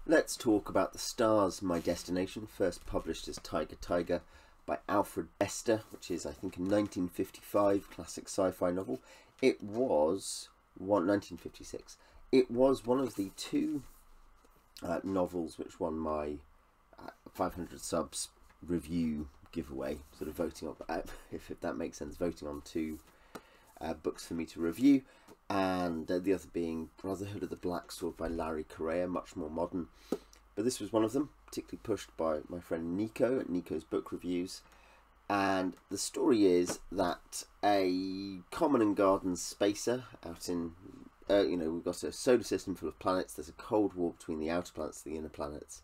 Let's talk about The Stars, My Destination, first published as Tiger Tiger by Alfred Bester, which is, I think, a 1955 classic sci-fi novel. It was 1956. It was one of the two novels which won my 500 subs review giveaway, sort of voting on, if that makes sense, voting on two books for me to review, and the other being Brotherhood of the Black Sword by Larry Correia, much more modern. But this was one of them, particularly pushed by my friend Nico at Nico's Book Reviews. And the story is that a common and garden spacer out in, we've got a solar system full of planets. There's a cold war between the outer planets and the inner planets.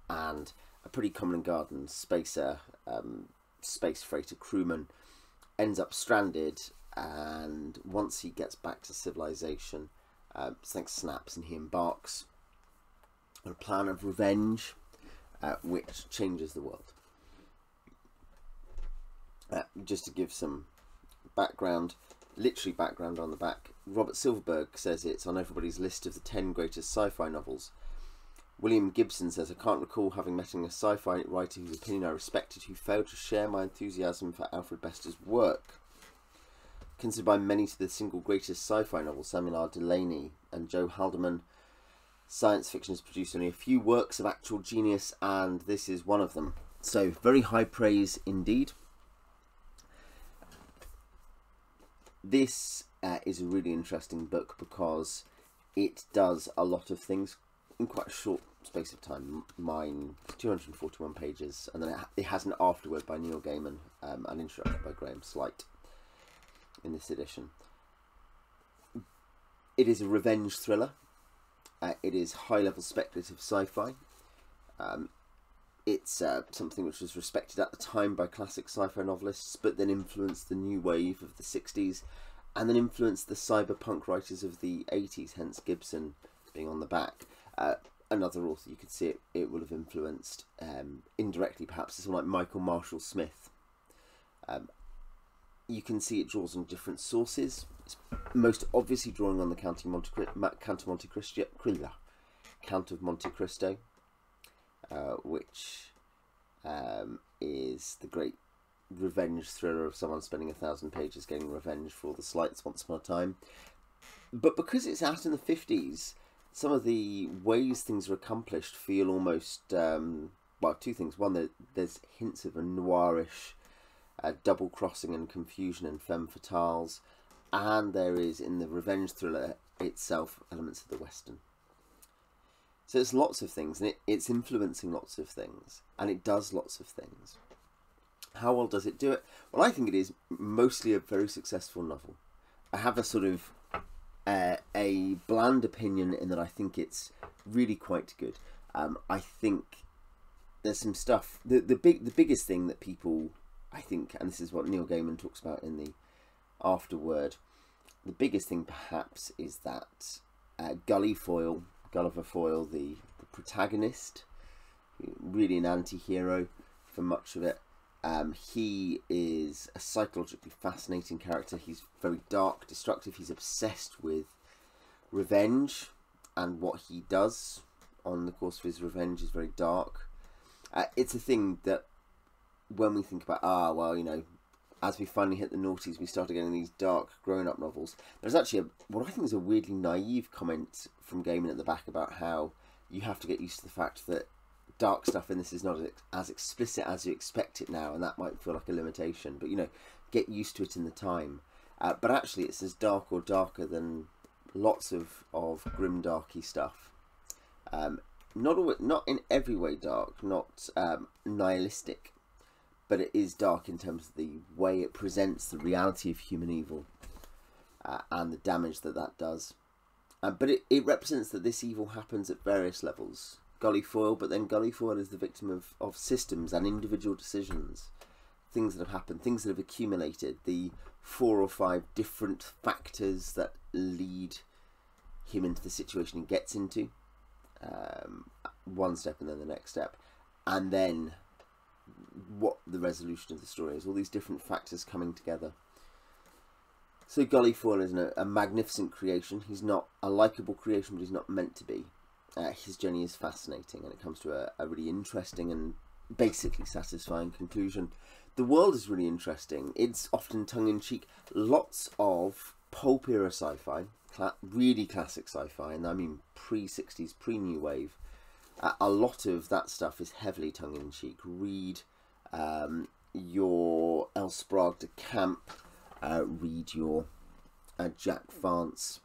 And a pretty common and garden spacer, space freighter crewman, ends up stranded. And once he gets back to civilization, something snaps and he embarks on a plan of revenge, which changes the world. Just to give some background, literary background on the back, Robert Silverberg says it's on everybody's list of the 10 greatest sci-fi novels. William Gibson says, I can't recall having met a sci-fi writer whose opinion I respected who failed to share my enthusiasm for Alfred Bester's work. Considered by many to the single greatest sci-fi novel, Samuel R. Delany and Joe Haldeman, science fiction has produced only a few works of actual genius, and this is one of them. So, very high praise indeed. This is a really interesting book because it does a lot of things in quite a short space of time. Mine, 241 pages, and then it has an afterword by Neil Gaiman, and introduction by Graham Slight in this edition. It is a revenge thriller. It is high-level speculative sci-fi. It's something which was respected at the time by classic sci-fi novelists, but then influenced the new wave of the 60s, and then influenced the cyberpunk writers of the 80s, hence Gibson being on the back. Another author you could see it will have influenced, indirectly perhaps, is someone like Michael Marshall Smith. You can see it draws on different sources. It's most obviously drawing on the Count of Monte Cristo, which is the great revenge thriller of someone spending 1,000 pages getting revenge for all the slights once upon a time. But because it's out in the 50s, some of the ways things are accomplished feel almost, well, two things. One, there's hints of a noirish double-crossing and confusion and femme fatales, and there is, in the revenge thriller itself, elements of the Western. So it's lots of things, and it's influencing lots of things, and it does lots of things. How well does it do it? Well, I think it is mostly a very successful novel. I have a sort of a bland opinion in that I think it's really quite good. I think there's some stuff. The biggest thing that people, I think, and this is what Neil Gaiman talks about in the afterword, the biggest thing perhaps is that Gulliver Foyle, the protagonist, really an anti-hero for much of it. He is a psychologically fascinating character. He's very dark, destructive. He's obsessed with revenge, and what he does on the course of his revenge is very dark. It's a thing that when we think about, well, as we finally hit the noughties, we started getting these dark grown-up novels. There's actually what I think is a weirdly naive comment from Gaiman at the back about how you have to get used to the fact that dark stuff in this is not as explicit as you expect it now, and that might feel like a limitation, but get used to it in the time. But actually it's as dark or darker than lots of grim-darky stuff. Not in every way dark, not nihilistic, but it is dark in terms of the way it presents the reality of human evil and the damage that does. But it represents that this evil happens at various levels. Gullifoyle, but then Gullifoyle is the victim of systems and individual decisions, things that have happened, things that have accumulated, the 4 or 5 different factors that lead him into the situation he gets into, one step and then the next step, and then what the resolution of the story is, all these different factors coming together. So Gullifoyle is a magnificent creation. He's not a likeable creation, but he's not meant to be. his journey is fascinating, and it comes to a really interesting and basically satisfying conclusion. The world is really interesting. It's often tongue-in-cheek. Lots of pulp era sci-fi, really classic sci-fi, and I mean pre-60s, pre-New Wave. A lot of that stuff is heavily tongue-in-cheek. Read your L. Sprague de Camp, read your Jack Vance,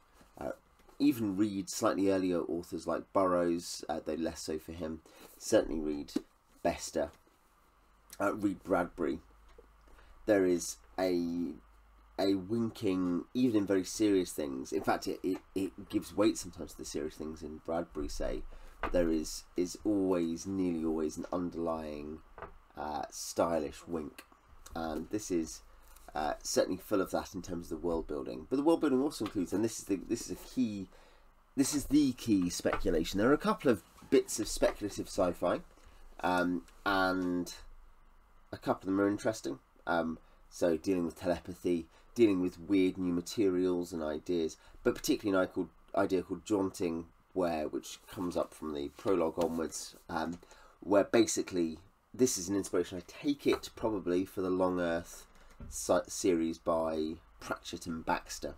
even read slightly earlier authors like Burroughs, though less so for him. Certainly read Bester, read Bradbury. There is a winking, even in very serious things. In fact, it gives weight sometimes to the serious things in Bradbury, say. There is always, nearly always, an underlying stylish wink. And this is certainly full of that in terms of the world building. But the world building also includes, and this is the key speculation. There are a couple of bits of speculative sci-fi, and a couple of them are interesting. So dealing with telepathy, dealing with weird new materials and ideas, but particularly an idea called jaunting, which comes up from the prologue onwards, where basically this is an inspiration, I take it, probably for the Long Earth series by Pratchett and Baxter.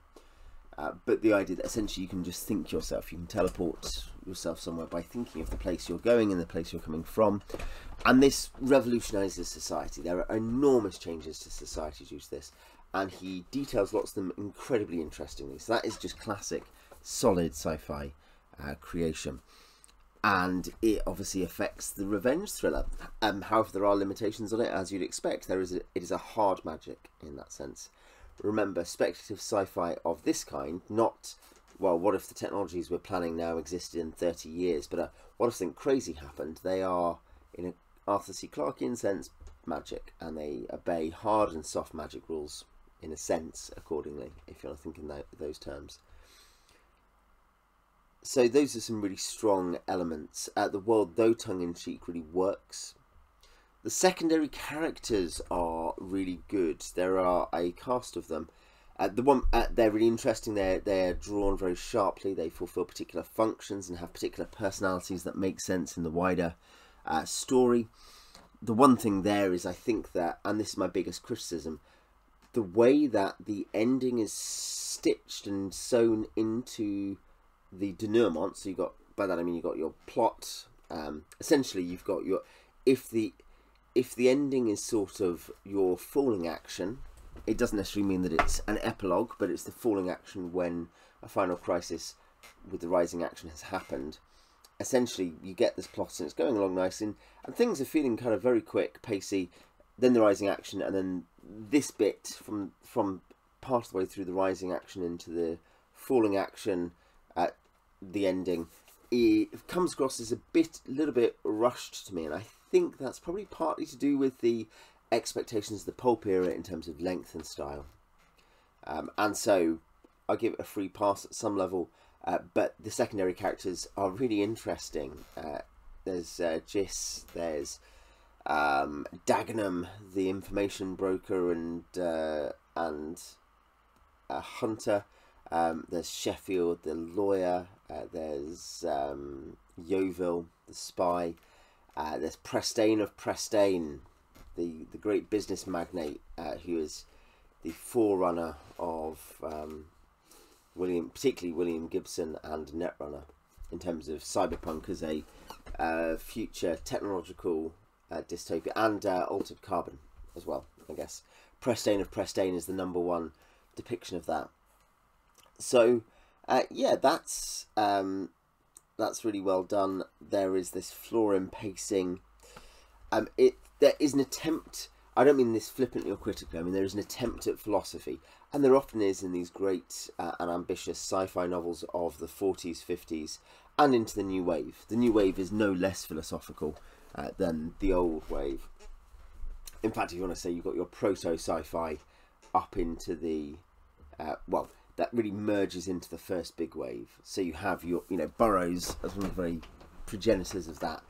But the idea that essentially you can just think yourself, you can teleport yourself somewhere by thinking of the place you're going and the place you're coming from. And this revolutionises society. There are enormous changes to society due to this. And he details lots of them incredibly interestingly. So that is just classic, solid sci-fi creation. And it obviously affects the revenge thriller. However, there are limitations on it, as you'd expect. It is a hard magic in that sense. Remember, speculative sci-fi of this kind, not, well, what if the technologies we're planning now existed in 30 years, but what if something crazy happened? They are, in an Arthur C. Clarkean sense, magic, and they obey hard and soft magic rules, in a sense, accordingly, if you're thinking those terms. So those are some really strong elements. The world, though tongue-in-cheek, really works. The secondary characters are really good. There are a cast of them. They're really interesting. They're drawn very sharply. They fulfil particular functions and have particular personalities that make sense in the wider story. The one thing there is, I think that, and this is my biggest criticism, the way that the ending is stitched and sewn into the denouement. So by that I mean you got your plot. Essentially, you've got your if the ending is sort of your falling action, it doesn't necessarily mean that it's an epilogue, but it's the falling action when a final crisis with the rising action has happened. Essentially, you get this plot and it's going along nicely, and things are feeling kind of very quick, pacey. Then the rising action, and then this bit from part of the way through the rising action into the falling action at the ending, it comes across as a little bit rushed to me, and I think that's probably partly to do with the expectations of the pulp era in terms of length and style. And so I give it a free pass at some level, but the secondary characters are really interesting. There's Gis, there's Dagenham, the information broker, and Hunter. There's Sheffield, the lawyer. There's Yeovil, the spy. There's Prestane of Prestane, the great business magnate, who is the forerunner of particularly William Gibson and Netrunner, in terms of cyberpunk as a future technological dystopia, and altered carbon as well, I guess. Prestane of Prestane is the #1 depiction of that. So yeah, that's really well done. There is this floor pacing. There is an attempt, I don't mean this flippantly or critically, I mean there is an attempt at philosophy, and there often is in these great and ambitious sci-fi novels of the 40s, 50s, and into the New Wave. The New Wave is no less philosophical than the old wave. In fact, if you want to say you've got your proto-sci-fi up into the, that really merges into the first big wave. So you have your, Burroughs as one of the very progenitors of that,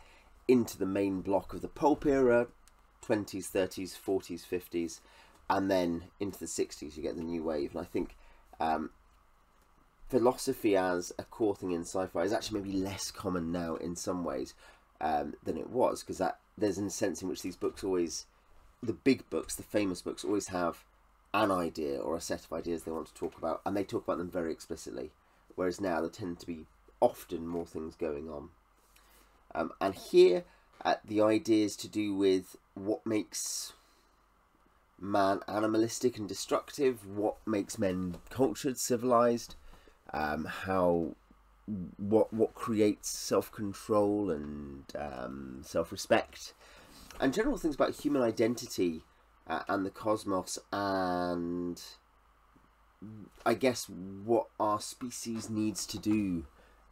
into the main block of the pulp era, 20s, 30s, 40s, 50s, and then into the 60s you get the new wave. And I think philosophy as a core thing in sci-fi is actually maybe less common now in some ways than it was, because there's a sense in which these books always, the big books, the famous books, always have an idea or a set of ideas they want to talk about, and they talk about them very explicitly, whereas now there tend to be often more things going on. And here, the ideas to do with what makes man animalistic and destructive, what makes men cultured, civilized, what creates self-control and self-respect, and general things about human identity and the cosmos, and I guess what our species needs to do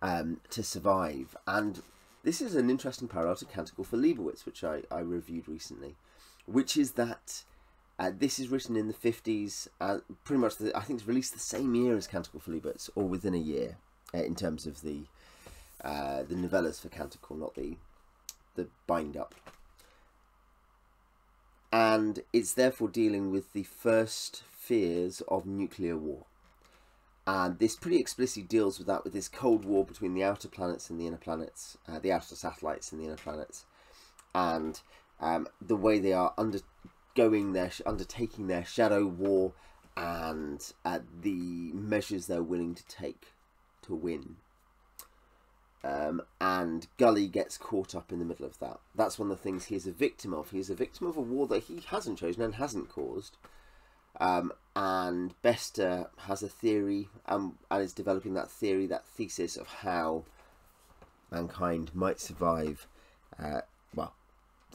to survive. And this is an interesting parallel to Canticle for Leibowitz, which I reviewed recently, which is that this is written in the 50s, pretty much, I think it's released the same year as Canticle for Leibowitz, or within a year, in terms of the novellas for Canticle, not the bind-up. And it's therefore dealing with the first fears of nuclear war. And this pretty explicitly deals with that, with this Cold War between the outer planets and the inner planets, the outer satellites and the inner planets, and the way they are undertaking their shadow war, and the measures they're willing to take to win. And Gully gets caught up in the middle of that. That's one of the things he is a victim of. He is a victim of a war that he hasn't chosen and hasn't caused. And Bester has a theory, and is developing that theory, that thesis of how mankind might survive, well,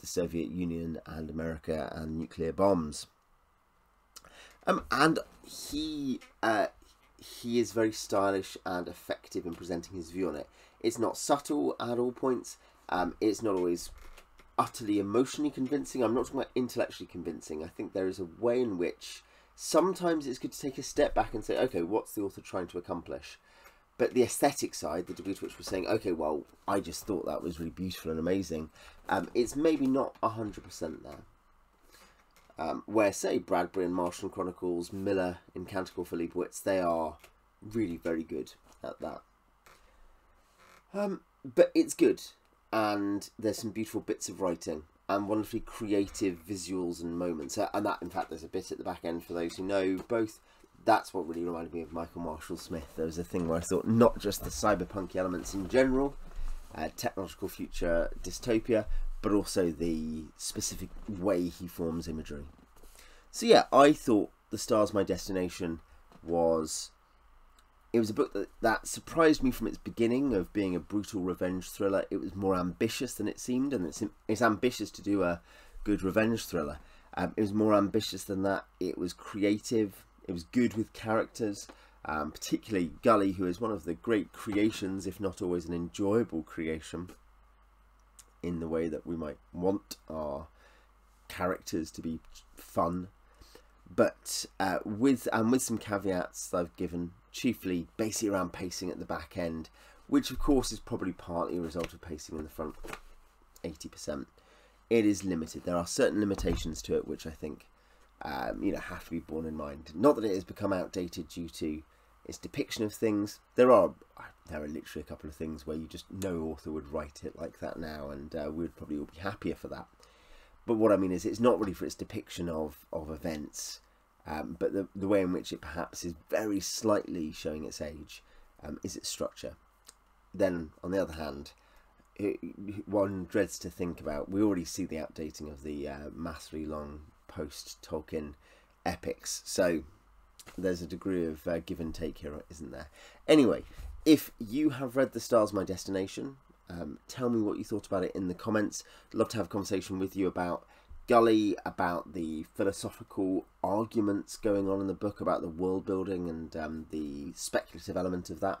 the Soviet Union and America and nuclear bombs. And he is very stylish and effective in presenting his view on it. It's not subtle at all points. It's not always utterly emotionally convincing. I'm not talking about intellectually convincing. I think there is a way in which sometimes it's good to take a step back and say, okay, what's the author trying to accomplish? But the aesthetic side, the degree to which we're saying, okay, well, I just thought that was really beautiful and amazing, it's maybe not 100% there. Where, say, Bradbury in Martian Chronicles, Miller in Canticle for Leibowitz, they are really very good at that. But it's good, and there's some beautiful bits of writing and wonderfully creative visuals and moments. And that, in fact, there's a bit at the back end for those who know both. That's what really reminded me of Michael Marshall Smith. There was a thing where I thought not just the cyberpunk elements in general, technological future dystopia, but also the specific way he forms imagery. So yeah, I thought The Star's My Destination was... It was a book that surprised me from its beginning of being a brutal revenge thriller. It was more ambitious than it seemed, and it's ambitious to do a good revenge thriller. It was more ambitious than that. It was creative. It was good with characters, particularly Gully, who is one of the great creations, if not always an enjoyable creation, in the way that we might want our characters to be fun. But with some caveats that I've given, chiefly basically around pacing at the back end, which of course is probably partly a result of pacing in the front 80%. It is limited. There are certain limitations to it which I think have to be borne in mind. Not that it has become outdated due to its depiction of things. There are literally a couple of things where you just, no author would write it like that now, and we would probably all be happier for that. But what I mean is, it's not really for its depiction of events, but the way in which it perhaps is very slightly showing its age is its structure. Then, on the other hand, one dreads to think about, we already see the updating of the massively long post-Tolkien epics, so there's a degree of give and take here, isn't there? Anyway, if you have read The Star's My Destination, tell me what you thought about it in the comments. I'd love to have a conversation with you about Gully, about the philosophical arguments going on in the book, about the world building and the speculative element of that,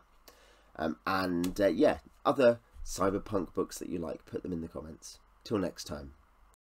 and yeah, other cyberpunk books that you like, put them in the comments. Till next time.